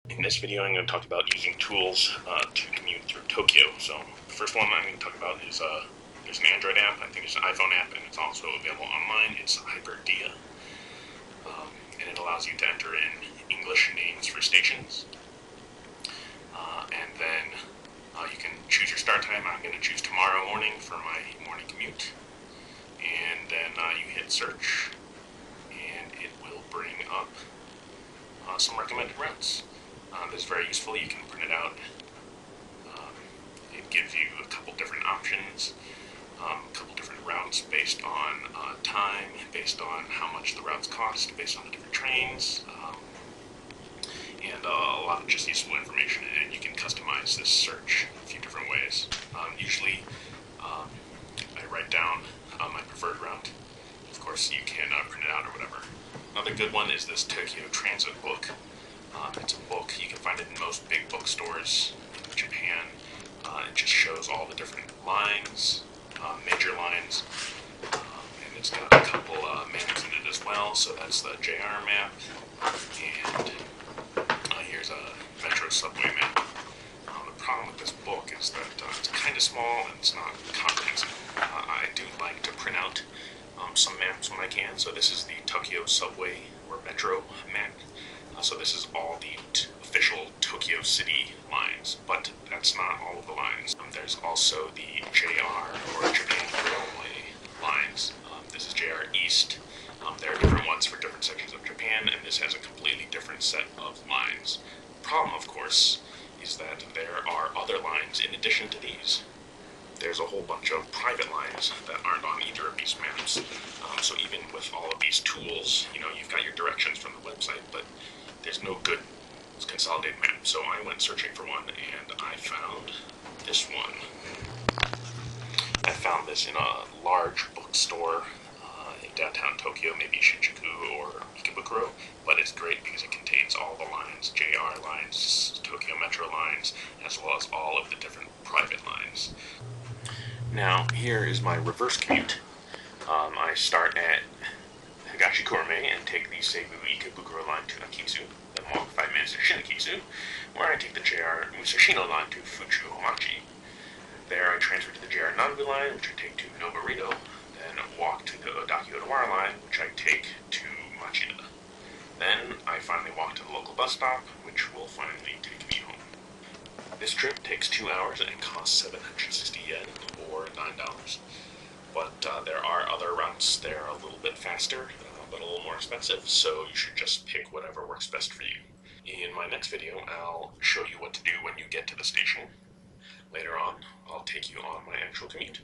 In this video, I'm going to talk about using tools to commute through Tokyo. So the first one I'm going to talk about is there's an Android app, I think it's an iPhone app, and it's also available online. It's Hyperdia, and it allows you to enter in English names for stations. And then you can choose your start time. I'm going to choose tomorrow morning for my morning commute. And then you hit search, and it will bring up some recommended routes. This is very useful. You can print it out. It gives you a couple different options, a couple different routes based on time, based on how much the routes cost, based on the different trains, and a lot of just useful information. And you can customize this search a few different ways. Usually, I write down my preferred route. Of course, you can print it out or whatever. Another good one is this Tokyo Transit book. It's a book. You can find it in most big bookstores in Japan. It just shows all the different lines, major lines, and it's got a couple maps in it as well. So that's the JR map, and here's a metro subway map. The problem with this book is that it's kind of small and it's not comprehensive. I do like to print out some maps when I can. So this is the Tokyo subway or metro map. So this is all the official Tokyo City lines, but that's not all of the lines. There's also the JR or Japan Railway lines. This is JR East. There are different ones for different sections of Japan, and this has a completely different set of lines. The problem, of course, is that there are other lines in addition to these. There's a whole bunch of private lines that aren't on either of these maps. So even with all of these tools, you've got your directions from the website, but there's no good consolidated map. So I went searching for one, and I found this one. I found this in a large bookstore in downtown Tokyo, maybe Shinjuku or Ikebukuro, but it's great because it contains all the lines, JR lines, Tokyo Metro lines, as well as all of the different private lines. Now, here is my reverse commute. I start at Higashikurume and take the Seibu Ikebukuro line to Akitsu, then walk 5 minutes to Shinakitsu, where I take the JR Musashino line to Fuchu-Omachi. There I transfer to the JR Nanbu line, which I take to Noborito, then walk to the Odaki-Odawara line, which I take to Machida. Then I finally walk to the local bus stop, which will finally take me home. This trip takes 2 hours and costs 760 yen, or $9. But there are other routes. They're a little bit faster, but a little more expensive, so you should just pick whatever works best for you. In my next video, I'll show you what to do when you get to the station. Later on, I'll take you on my actual commute.